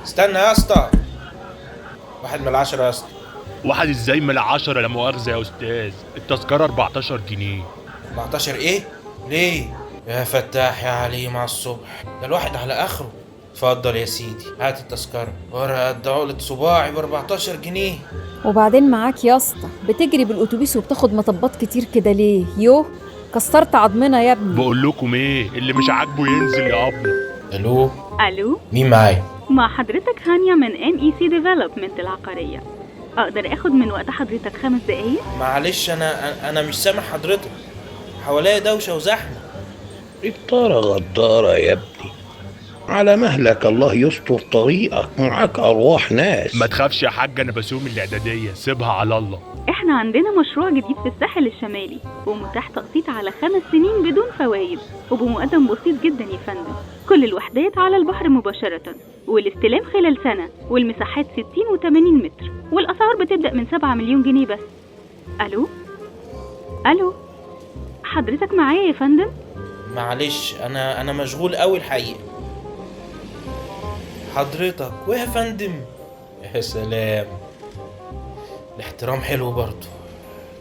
استنى يا اسطى، واحد من 10 يا اسطى. واحد ازاي من 10؟ لا مؤاخذة يا استاذ، التذكرة 14 جنيه. 14 ايه؟ ليه؟ يا فتاح يا عليم على الصبح، ده الواحد على اخره. اتفضل يا سيدي، هات التذكرة. ورقة قد عقلة صباعي ب 14 جنيه. وبعدين معاك يا اسطى، بتجري بالاتوبيس وبتاخد مطبات كتير كده ليه؟ كسرت عضمنا يا ابني. بقول لكم ايه، اللي مش عاجبه ينزل يا ابني. الو، الو، مين معايا؟ مع حضرتك هانيا من MEC Development العقارية. اقدر اخد من وقت حضرتك 5 دقايق؟ معلش انا مش سامع حضرتك، حواليا دوشة وزحمة. الطارة غدارة يا ابني، على مهلك الله يستر طريقك، معاك أرواح ناس. ما تخافش يا حاج، انا بسوم الاعدادية، سيبها على الله. احنا عندنا مشروع جديد في الساحل الشمالي، ومتاح تقسيط على 5 سنين بدون فوائد وبمقدم بسيط جدا يا فندم. كل الوحدات على البحر مباشرة، والاستلام خلال سنة، والمساحات 60 و80 متر، والأسعار بتبدأ من 7 مليون جنيه بس. الو، حضرتك معايا يا فندم؟ معلش انا مشغول قوي الحقيقة. حضرتك ويا فندم. يا سلام، الاحترام حلو برضه.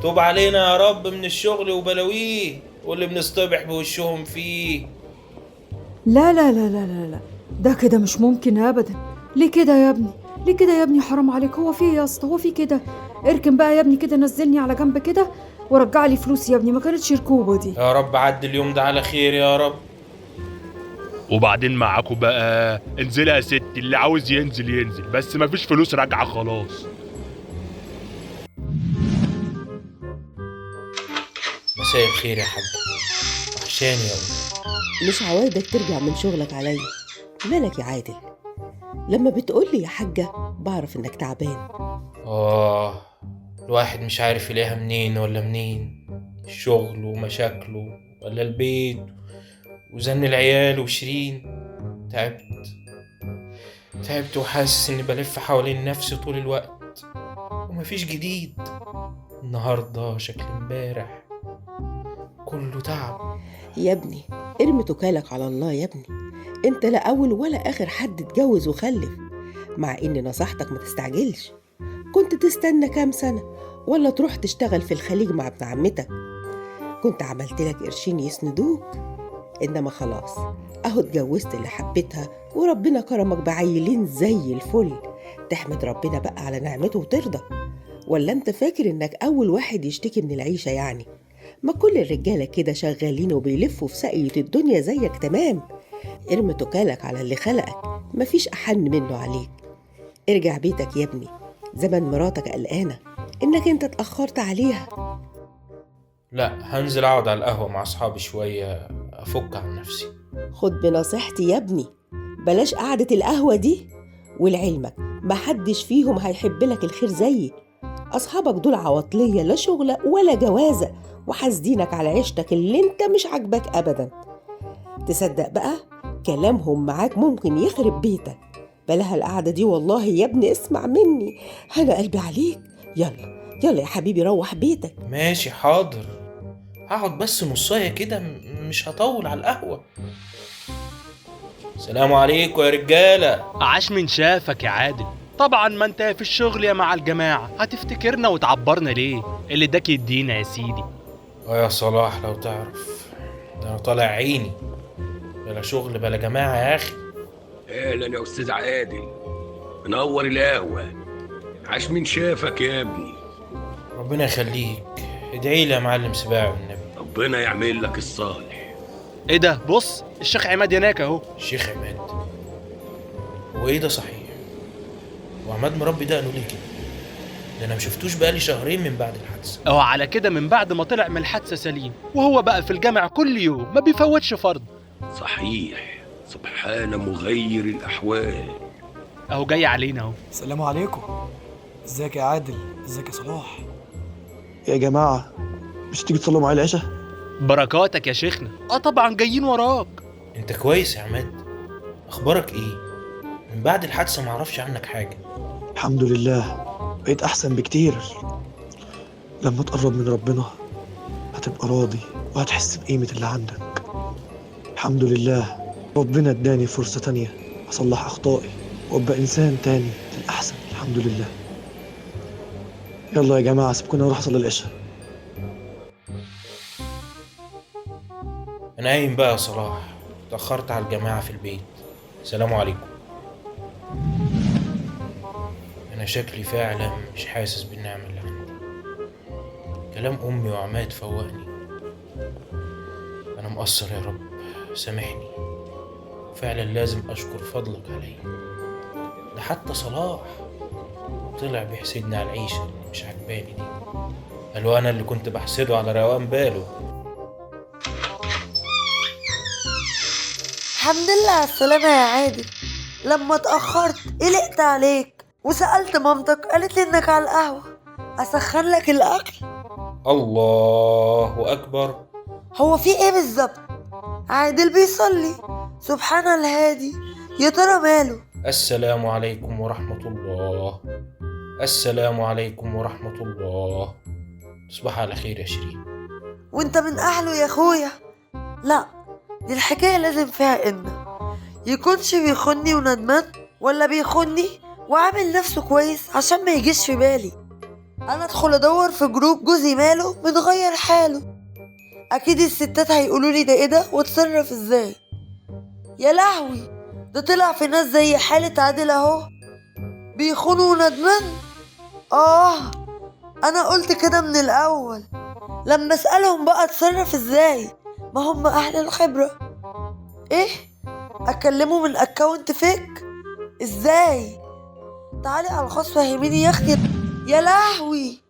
توب علينا يا رب من الشغل وبلاويه واللي بنصطبح بوشهم فيه. لا لا لا لا لا لا، ده كده مش ممكن ابدا. ليه كده يا ابني؟ ليه كده يا ابني؟ حرام عليك. هو في يا اسطى؟ هو في كده؟ اركن بقى يا ابني كده، نزلني على جنب كده ورجع لي فلوسي يا ابني، ما كانتش ركوبه دي. يا رب عدي اليوم ده على خير يا رب. وبعدين معاكم بقى، انزل يا ستي، اللي عاوز ينزل ينزل، بس مفيش فلوس راجعة خلاص. مساء الخير يا حاج، وحشاني يا ابني. مش عوايدك ترجع من شغلك عليا؟ مالك يا عادل؟ لما بتقولي يا حاجة بعرف انك تعبان. الواحد مش عارف يلاقيها منين ولا منين، الشغل ومشاكله ولا البيت وزن العيال وشيرين. تعبت وحاسس اني بلف حوالين نفسي طول الوقت ومفيش جديد. النهارده شكل امبارح، كله تعب. يا ابني ارمي توكالك على الله يا ابني، انت لا اول ولا اخر حد اتجوز وخلف. مع اني نصحتك ما تستعجلش، كنت تستنى كام سنة ولا تروح تشتغل في الخليج مع ابن عمتك، كنت عملت لك قرشين يسندوك. انما خلاص اهو اتجوزت اللي حبيتها وربنا كرمك بعيلين زي الفل، تحمد ربنا بقى على نعمته وترضى. ولا انت فاكر انك اول واحد يشتكي من العيشة يعني؟ ما كل الرجالة كده شغالين وبيلفوا في ساقية الدنيا زيك تمام. ارمي توكالك على اللي خلقك، مفيش أحن منه عليك. ارجع بيتك يا ابني، زمن مراتك قلقانة انك انت اتأخرت عليها. لا، هنزل اقعد على القهوة مع اصحابي شوية افك عن نفسي. خد بنصيحتي يا ابني، بلاش قعدة القهوة دي، ولعلمك محدش فيهم هيحب لك الخير زيي. أصحابك دول عواطلية، لا شغلة ولا جوازة، وحاسدينك على عيشتك اللي انت مش عاجباك أبدا. تصدق بقى كلامهم معاك ممكن يخرب بيتك. بلاها القعدة دي والله يا ابني، اسمع مني، أنا قلبي عليك. يلا يلا يا حبيبي روح بيتك. ماشي حاضر، هقعد بس نصاية كده، مش هطول على القهوة. سلام عليكم يا رجالة. عاش من شافك يا عادل. طبعا ما انت في الشغل يا مع الجماعة، هتفتكرنا وتعبرنا ليه؟ اللي داك يدينا يا سيدي. يا صلاح لو تعرف، ده انا طالع عيني، بلا شغل بلا جماعة يا اخي. اهلا يا استاذ عادل، منور القهوة. عاش من شافك يا ابني. ربنا يخليك، ادعي لي يا معلم سباعي والنبي. ربنا يعمل لك الصالح. ايه ده؟ بص الشيخ عماد هناك اهو. الشيخ عماد؟ هو ايه ده صحيح؟ وعماد مربي دقنه ليه كده؟ ده انا مشفتوش بقالي شهرين من بعد الحادثة. اهو على كده من بعد ما طلع من الحادثة سليم، وهو بقى في الجامع كل يوم ما بيفوتش فرض. صحيح، سبحان مغير الأحوال. اهو جاي علينا اهو. السلام عليكم. ازيك يا عادل؟ ازيك يا صلاح؟ يا جماعة مش تيجي تصلوا معايا العشاء؟ بركاتك يا شيخنا. طبعا جايين وراك. انت كويس يا عماد؟ اخبارك ايه؟ من بعد الحادثة معرفش عنك حاجة. الحمد لله بقيت أحسن بكتير. لما تقرب من ربنا هتبقى راضي وهتحس بقيمة اللي عندك. الحمد لله ربنا اداني فرصة تانية أصلح أخطائي وابقى انسان تاني الاحسن. الحمد لله. يلا يا جماعه سيبكونا نروح اصلي العشاء. انا قايم بقى يا صلاح، اتأخرت على الجماعة في البيت. سلام عليكم. انا شكلي فعلا مش حاسس بالنعمة اللي عندي. كلام امي وعماد فوقني. انا مقصر يا رب، سامحني. فعلا لازم اشكر فضلك عليا. ده حتى صلاح طلع بيحسدني على العيشة اللي مش عجباني دي. قالوا انا اللي كنت بحسده على روقان باله. الحمد لله على السلامة يا عادل. لما اتأخرت قلقت عليك وسألت مامتك، قالت لي انك على القهوة. اسخن لك الاكل؟ الله اكبر. هو في ايه بالظبط؟ عادل بيصلي سبحان الهادي، يا ترى ماله؟ السلام عليكم ورحمة الله. السلام عليكم ورحمة الله. تصبح على خير يا شيرين. وانت من اهله يا اخويا. لا، دي الحكاية لازم فيها ان يكونش بيخوني وندمان، ولا بيخوني وعامل نفسه كويس عشان ما يجيش في بالي انا ادخل ادور في جروب جوزي ماله متغير حاله. اكيد الستات هيقولوا لي ده ايه ده واتصرف ازاي. يا لهوي، ده طلع في ناس زي حالة عادل اهو بيخونوا وندمان. انا قلت كده من الاول. لما اسألهم بقى اتصرف ازاي، ما هم اهل الخبرة. ايه، اكلمه من اكاونت فيك ازاي؟ تعالي على الخاص فهميني يا اختي. يا لهوي،